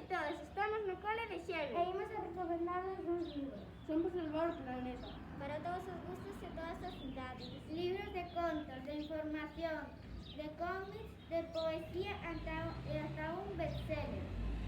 todos, estamos no cole de Xeve. E imos a recomendarnos uns libros. Somos salvar o planeta. Para todos os gustos e todas as idades. Libros de contos, de información, de cómics, de poesía e hasta un bestseller.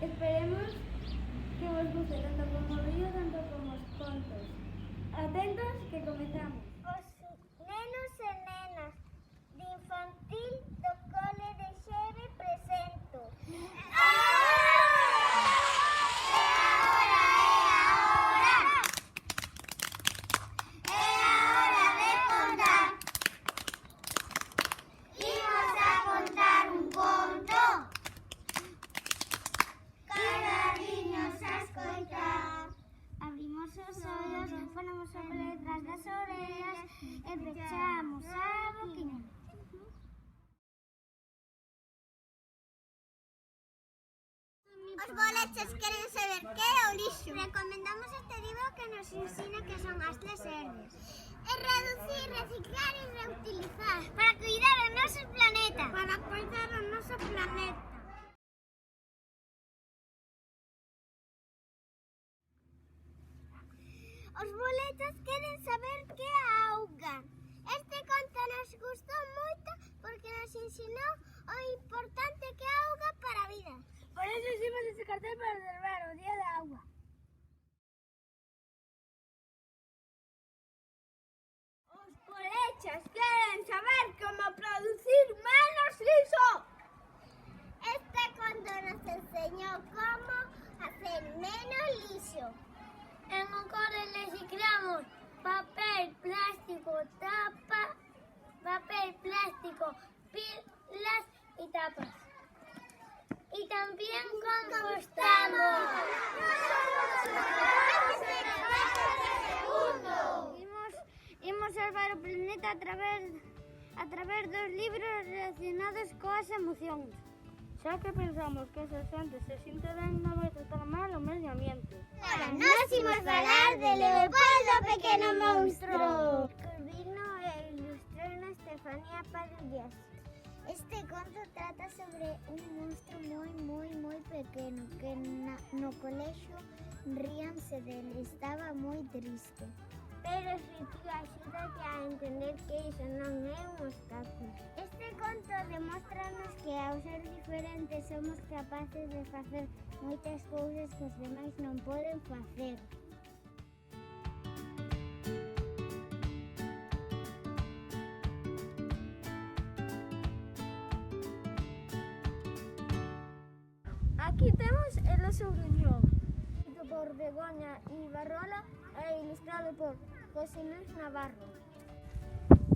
Esperemos que vos guste tanto como o libro, tanto como os contos. Atentos que comezamos. Os nenos e nenas de infantil do cole de Xeve presento. Abrimos os ollos, ponemos o pelo detrás das orellas e pechamos a boquinha. Os boleches queren saber que é o lixo. Recomendamos este libro que nos ensina que son as 3 R's. É reducir, reciclar e reutilizar. Para cuidar o noso planeta. Para cuidar o noso planeta. Os boletos queren saber que é a auga. Este conto nos gustou moito porque nos ensinou o importante que é a auga para a vida. Por eso hicimos ese cartel para celebrar o Día da Agua. Os boleches queren saber como producir menos lixo. Este conto nos enseñou como hacer menos lixo. En un cole reciclamos papel, plástico, tapa, papel, plástico, pilas y tapas. Y también compostamos. Imos salvar o planeta a través dos libros relacionados coas emocións. Xa que pensamos que esa xente se sinte ben, non vai tratar mal o medio ambiente. Ahora nos imos falar de Leopoldo Pequeno Monstro. Corvino e ilustrou Estefanía Padillas. Este conto trata sobre un monstro moi pequeno que no colexio ríanse dele, estaba moi triste. Pero su tío axúdate a entender que iso non é un obstáculo. Este conto demóstranos que ao ser diferentes somos capaces de facer moitas cousas que os demais non poden facer. Aquí temos el oso gruñón, escrito por Begoña Ibarrola e ilustrado por José Luis Navarro.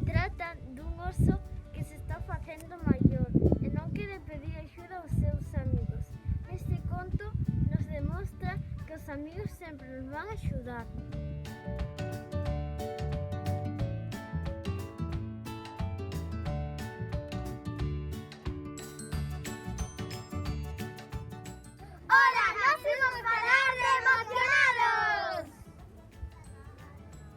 Trata dun oso que se está facendo maior e non quere pedir axuda aos seus amigos. Este conto nos demostra que os amigos sempre nos van a axudar. Hola, nos imos falar de emocionados!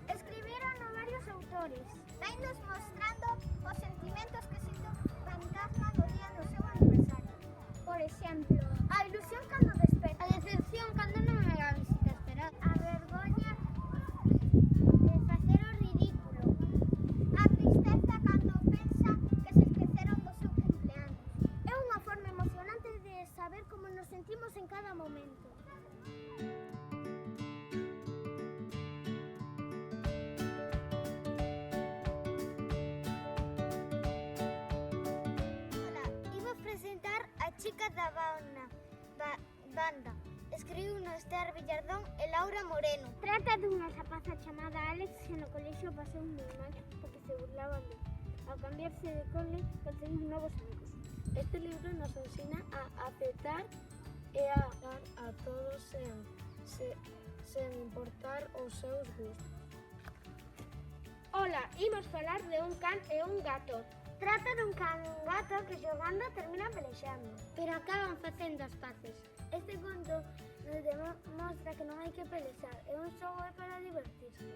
Escribiron varios autores. Vainos mostrando os sentimentos que sinto fantasma do día do seu aniversario. Por exemplo, a ilusión cando despeta, a decepción cando non é a visita esperada, a vergoña de facer o ridículo, a tristeza cando pensa que se esqueceron do seu cumpleaños. É unha forma emocionante de saber como nos sentimos en cada momento. Hola, iba a presentar a chica da banda. Escribiu no Esther Villardón e Laura Moreno. Trata dunha rapaza chamada Alex que no colexio pasou moi mal porque se burlaban de. Ao cambiarse de cole, conseguiu novos amigos. Este libro nos ensina a aceptar e a dar a todos sen importar os seus gustos. Ola, imos falar de un can e un gato. Trata dun can e un gato que xogando terminan pelexando, pero acaban facendo as paces. Este conto nos demostra que non hai que pelexar, é un xogo para divertirse.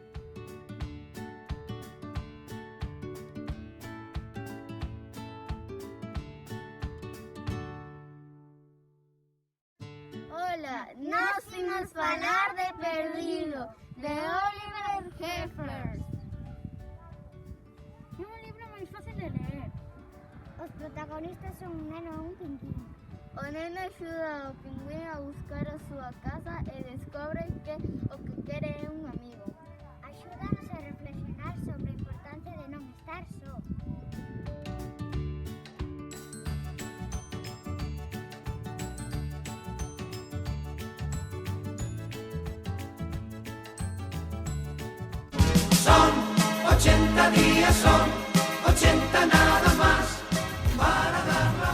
Ola, nós imos falar de Perdido, de Oliver Heffer. É un libro moi fácil de ler. Os protagonistas son un neno e un pingüino. O neno axuda ao pingüino a buscar a súa casa e descobre que o que quere é un amigo. Axúdanos a reflexionar sobre a importancia de non estar só. Son 80 días, son 80 nada más.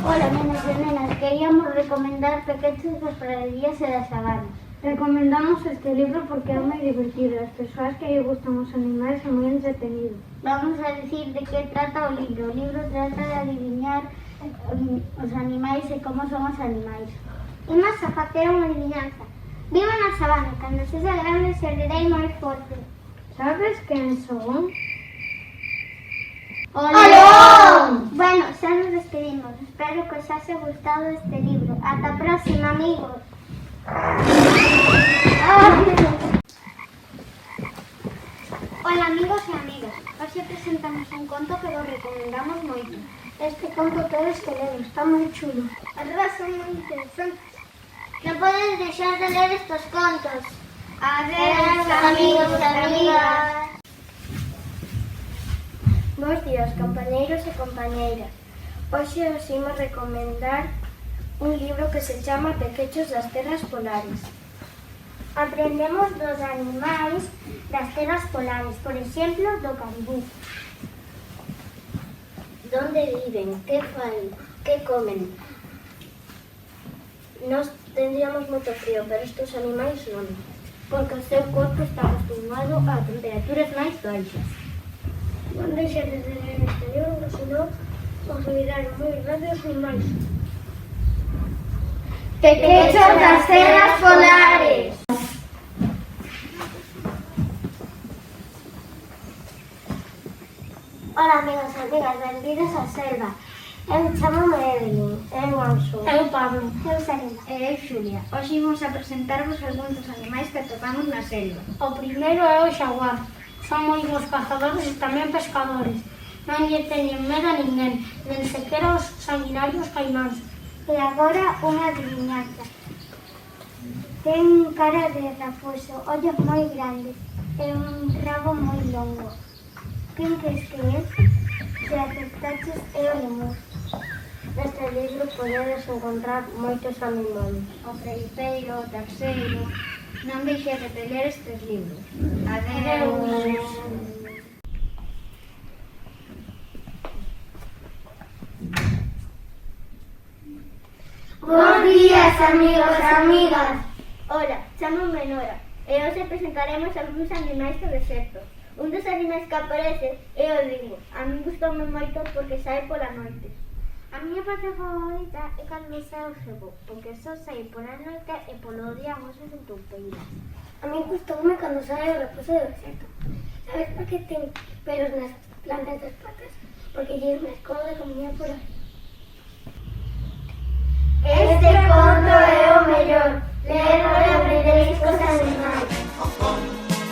Hola, nenos e nenas, queríamos recomendar Pequechos das Praderías e das Sabanas. Recomendamos este libro porque é moi divertido. As persoas que lle gustan os animais é moi entretenido. Vamos a decir de que trata o libro. O libro trata de adivinar os animais e como son os animais. Imos a facer unha adivinanza. Vivo na sabana, cando sexa grande serei moi forte. Sabes quen son? ¡O león! Bueno, xa nos despedimos. Espero que os haya gustado este libro. Ata a próxima, amigos. Hola, amigos e amigas. Hoxe presentamos un conto que vos recomendamos moito. Este conto tedes que ler, está moi chulo. As ras son moi interesantes. Non podes deixar de ler estos contos. Adeus, amigos e amigas. Bos días, compañeiros e compañeiras. Hoxe os imos recomendar un libro que se chama Pequechos das terras polares. Aprendemos dos animais das terras polares, por exemplo, do caribú. Donde viven, que fan, que comen. Nos tendríamos moito frío, pero estes animais non, porque o seu corpo está acostumado a temperaturas máis baixas. Non deixedes de ler este libro, senón os olvidaron moi rápido os animais. Pequechos das terras polares. Hola, amigos e amigas, benvidos á selva. Eu chamo-me Evelyn. Eu Anxo. Eu Pablo. Eu Sarina. E eu Xulia. Hoxe imos a presentarvos algúns dos animais que atopamos na selva. O primeiro é o xaguar. Son moi bons cazadores e tamén pescadores. Non lle teñen medo a ninguén, nen sequera os sanguinarios caimáns. E agora unha adivinanza. Ten cara de raposo, ollos moi grandes e un rabo moi longo. Quen crees que é? Se acertaches é o lemur. Neste libro podedes encontrar moitos animais. O freipeiro, o terceiro. Non deixedes de ler estes libros. Adeus. Bos días, amigos e amigas. Hola, chamo-me Nora e hoxe presentaremos algúns animais do deserto. Un dos animais que aparece é o lingo. A min gustoume moito porque sae pola noite. A miña parte favorita é cando sae o cebo, porque só sae pola noite e polo día mosas entupeiras. A mí gustoume cando sae o raposo do deserto. Sabes por que ten pelos nas plantas das patas? Porque lle é máis cómodo camiñar por aí. Este conto é o mellor. Ledo e aprenderéis cosas animais. Hong Kong,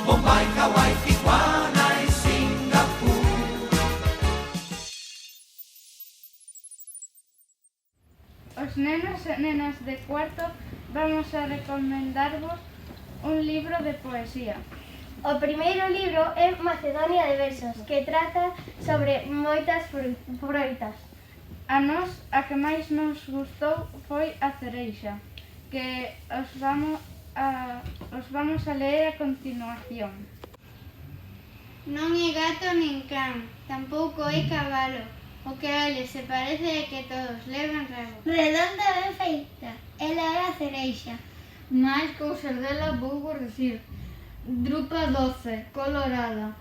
Bombay, Hawaii, Tijuana y Singapur. Os nenos e nenas de cuarto vamos a recomendarvos un libro de poesía. O primeiro libro é Macedonia de versos, que trata sobre moitas froitas. A nós, a que máis nos gustou foi a cereixa, que os vamos a ler a continuación. Non é gato nin can, tampouco é cabalo. O que a eles se parece é que todos levan rabo. Redonda ben feita. Ela é a cereixa. Máis cousas dela vou vos dicir. Drupa doce, colorada.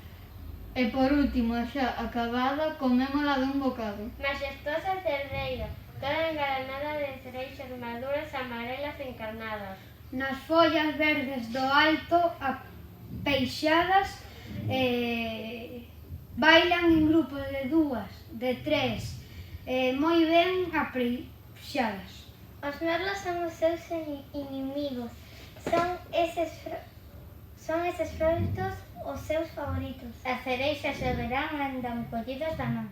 E por último, xa acabada, comémola dun bocado. Majestosa cerdeira, toda engalanada de cereixas maduras amarelas encarnadas. Nas follas verdes do alto, apeixadas, bailan en grupos de dúas, de tres, moi ben apreixadas. Os merlos son os seus inimigos. Son eses froitos os seus favoritos. As cereixas do verán andan collidos da man.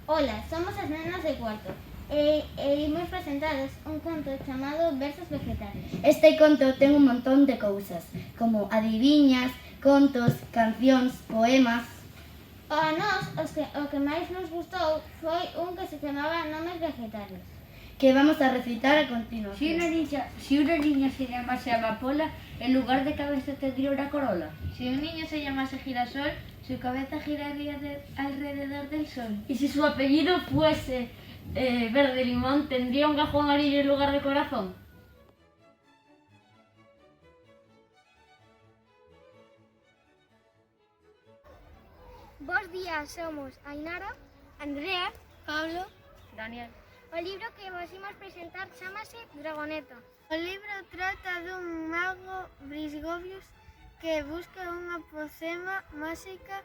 Ola, somos as nenas de cuarto e imos presentaros un conto chamado Versos vegetales. Este conto ten un montón de cousas, como adiviñas, contos, cancións, poemas. A nós, o que máis nos gustou foi un que se chamaba Nomes vegetales. Que vamos a recitar a continuación. Si una niña se llamase amapola, en lugar de cabeza tendría una corola. Si un niño se llamase girasol, su cabeza giraría alrededor del sol. Y si su apellido fuese verde limón, tendría un gajo amarillo en lugar de corazón. Bos días, somos Ainara, Andrea, Pablo, Daniel. O libro que vos imos presentar chamase Dragoneta. O libro trata dun mago Brisgovius que busca unha pocema máxica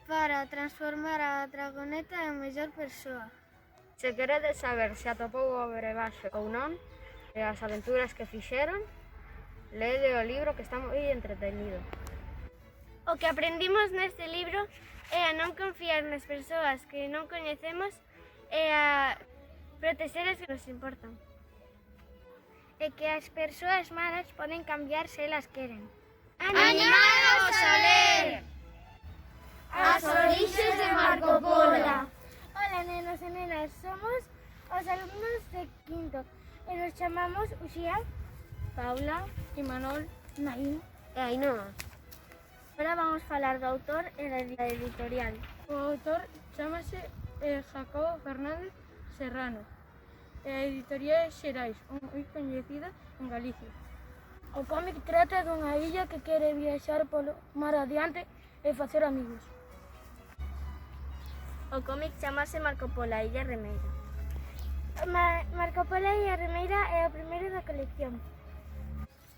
para transformar a dragoneta en mellor persoa. Se queredes saber se atopou o brebaxe ou non e as aventuras que fixeron, lede o libro que está moi entretenido. O que aprendimos neste libro é a non confiar nas persoas que non coñecemos e a protexer as que nos importan. E que as persoas malas poden cambiar se elas queren. ¡Animados a ler! As orixes de Marco Polo. Hola, nenos e nenas, somos os alumnos de quinto e nos chamamos Uxía, Paula, Imanol, Naín e Ainhoa. Agora vamos falar do autor e da editorial. O autor chamase Jacobo Fernández Serrano e a editorial Xerais, moi coñecida en Galicia. O cómic trata dunha illa que quere viaxar polo mar adiante e facer amigos. O cómic chamase Marco Polo, a Illa Remeira. Marco Polo a Illa Remeira é o primeiro da colección.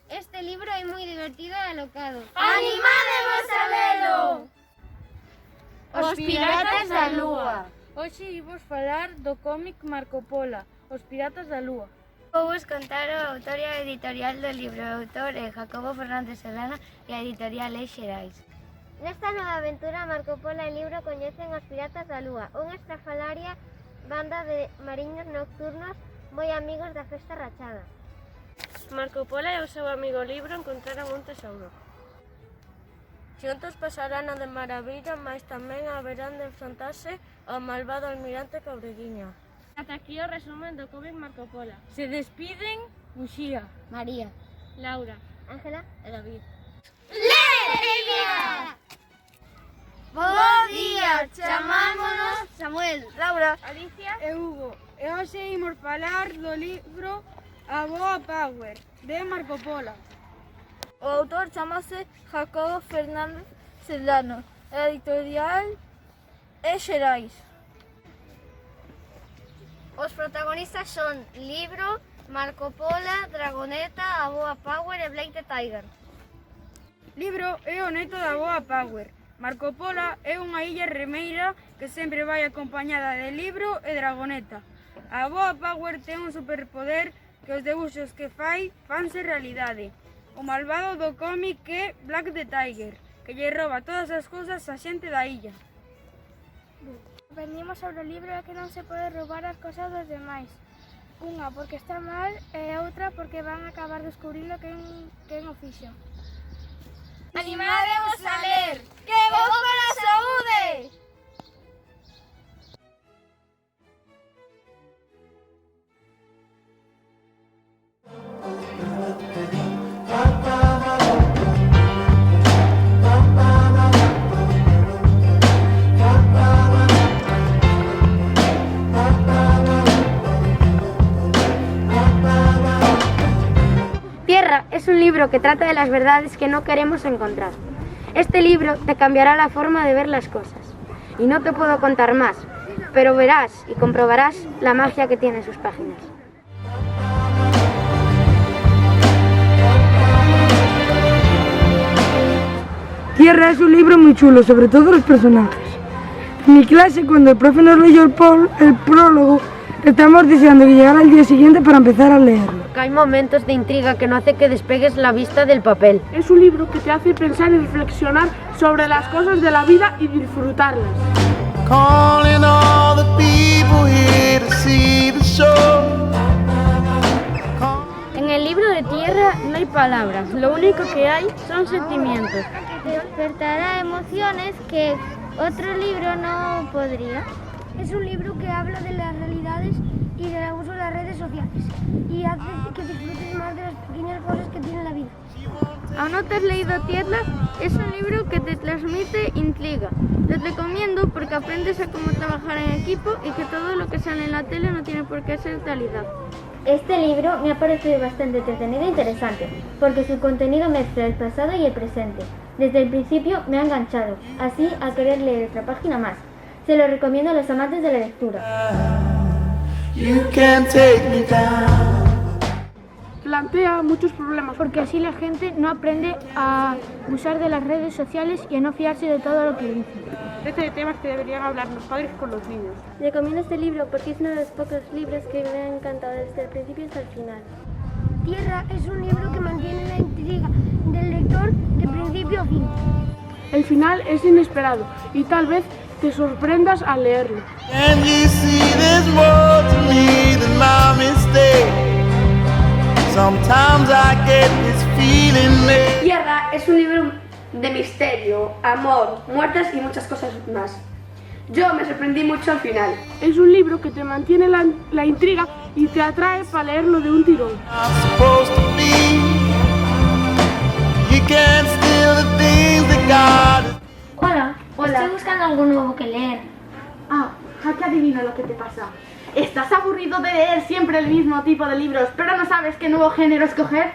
Este libro é moi divertido e alocado. ¡Animádemos a lelo! Os Piratas da Lúa. Hoxe imos falar do cómic Marco Polo, Os Piratas da Lúa. Vou vos contar o autor e a editorial do libro. O autor é Jacobo Fernández Serrano e a editorial é Xerais. Nesta nova aventura, Marco Polo e o libro coñecen os Piratas da Lúa, unha estrafalaria banda de mariños nocturnos moi amigos da festa rachada. Marco Polo e o seu amigo libro encontraron un tesouro. Xuntos pasarán a de maravilla, mas tamén haberán de enfrontarse ao malvado almirante Cobreguiña. Ata aquí o resumen do cómic Marco Polo. Se despiden Uxía, María, Laura, Ángela e David. Bo día, chamámonos Samuel, Laura, Alicia e Hugo. E hoxe imos falar do libro A Boa Power, de Marco Polo. O autor chamase Jacobo Fernández Serrano, a editorial é Xerais. Os protagonistas son Libro, Marco Polo, Dragoneta, A Boa Power e Blake the Tiger. Libro é o neto da Boa Power. Marco Polo é unha illa remeira que sempre vai acompañada de Libro e Dragoneta. A Boa Power ten un superpoder que os debuxos que fai fanse realidade. O malvado do cómic é Black the Tiger, que lle roba todas as cousas á xente da illa. Aprendimos sobre o libro que non se pode roubar as cousas dos demais. Unha porque está mal e outra porque van a acabar descubrindo quen o fixo. ¡Animádemos a ler! ¡Que vos para a saúde! Tierra es un libro que trata de las verdades que no queremos encontrar. Este libro te cambiará la forma de ver las cosas. Y no te puedo contar más, pero verás y comprobarás la magia que tiene sus páginas. Tierra es un libro muy chulo, sobre todo los personajes. En mi clase, cuando el profe nos leyó el prólogo, estamos deseando que llegara el día siguiente para empezar a leerlo. Hay momentos de intriga que no hace que despegues la vista del papel. Es un libro que te hace pensar y reflexionar sobre las cosas de la vida y disfrutarlas. Calling all the people here to see the show. En el libro de Tierra no hay palabras, lo único que hay son sentimientos. Que despertará emociones que otro libro no podría. Es un libro que habla de las realidades y del uso de las redes sociales y hace que disfrutes más de las pequeñas cosas que tiene la vida. ¿Aún no te has leído Tierra? Es un libro que te transmite intriga. Te recomiendo porque aprendes a cómo trabajar en equipo y que todo lo que sale en la tele no tiene por qué ser realidad. Este libro me ha parecido bastante entretenido e interesante, porque su contenido mezcla el pasado y el presente. Desde el principio me ha enganchado, así a querer leer otra página más. Se lo recomiendo a los amantes de la lectura. You can take me down. Plantea muchos problemas Porque así la gente no aprende a usar de las redes sociales y a no fiarse de todo lo que dicen. Este de temas que deberían hablar los padres con los niños. Recomiendo este libro porque es uno de los pocos libros que me han encantado desde el principio hasta el final. Tierra es un libro que mantiene la intriga del lector de principio a fin. El final es inesperado y tal vez te sorprendas al leerlo. And you see there's more to me than my mistake. Sometimes I get this feeling that Tierra es un libro de misterio, amor, muertes y muchas cosas más. Yo me sorprendí mucho al final. Es un libro que te mantiene la intriga y te atrae para leerlo de un tirón. I'm supposed to be. You can't steal the things that God. Hola. Estoy buscando algo nuevo que leer. Ah, ya que adivino lo que te pasa. ¿Estás aburrido de leer siempre el mismo tipo de libros, pero no sabes qué nuevo género escoger?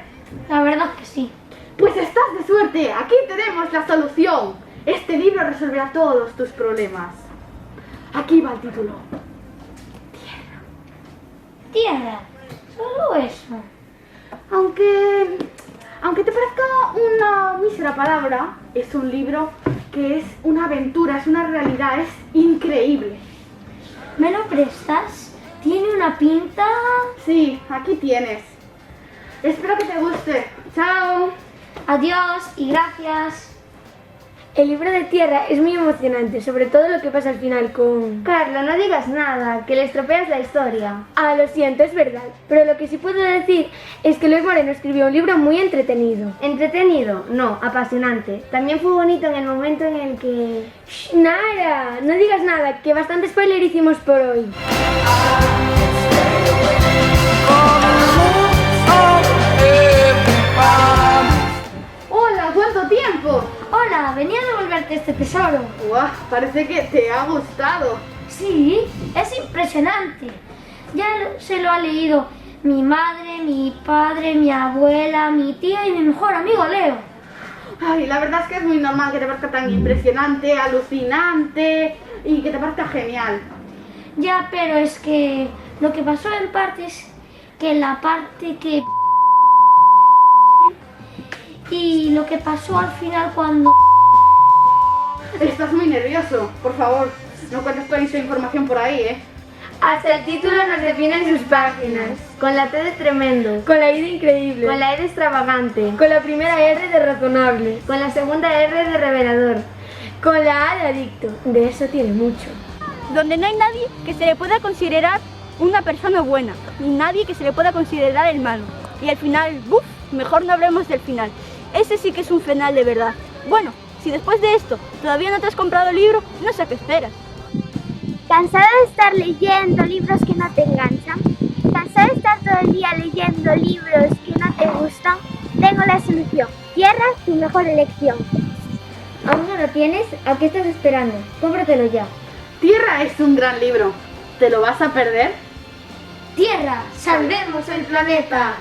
La verdad que sí. Pues estás de suerte, aquí tenemos la solución. Este libro resolverá todos tus problemas. Aquí va el título. Tierra. Solo eso. Aunque te parezca una mísera palabra, es un libro que es una aventura, es una realidad, es increíble. ¿Me lo prestas? ¿Tiene una pinta? Sí, aquí tienes. Espero que te guste. Chao. Adiós y gracias. El libro de Tierra es muy emocionante, sobre todo lo que pasa al final con... Carla, no digas nada, que le estropeas la historia. Ah, lo siento, es verdad. Pero lo que sí puedo decir es que Luis Moreno escribió un libro muy entretenido. ¿Entretenido? No, apasionante. También fue bonito en el momento en el que... ¡Shh, Nara! No digas nada, que bastante spoiler hicimos por hoy. Hola, ¿cuánto tiempo? Hola, venía a devolverte este tesoro. ¡Guau! Parece que te ha gustado. Sí, es impresionante. Ya se lo ha leído mi madre, mi padre, mi abuela, mi tía y mi mejor amigo Leo. Ay, la verdad es que es muy normal que te parezca tan impresionante, alucinante y que te parezca genial. Ya, pero es que lo que pasó en parte es que la parte que... Y lo que pasó al final cuando... Estás muy nervioso. Por favor, no cuentes toda esa información por ahí, ¿eh? Hasta el título nos define en sus páginas. Con la T de tremendo. Con la I de increíble. Con la E de extravagante. Con la primera R de razonable. Con la segunda R de revelador. Con la A de adicto. De eso tiene mucho. Donde no hay nadie que se le pueda considerar una persona buena, ni nadie que se le pueda considerar el malo. Y al final, ¡buf! Mejor no hablemos del final. Ese sí que es un final de verdad. Bueno, si después de esto todavía no te has comprado el libro, no sé a qué esperas. ¿Cansada de estar leyendo libros que no te enganchan? ¿Cansada de estar todo el día leyendo libros que no te gustan? Tengo la solución. Tierra, tu mejor elección. ¿Aún no lo tienes? ¿A qué estás esperando? Cómpratelo ya. Tierra es un gran libro. ¿Te lo vas a perder? Tierra, salvemos el planeta.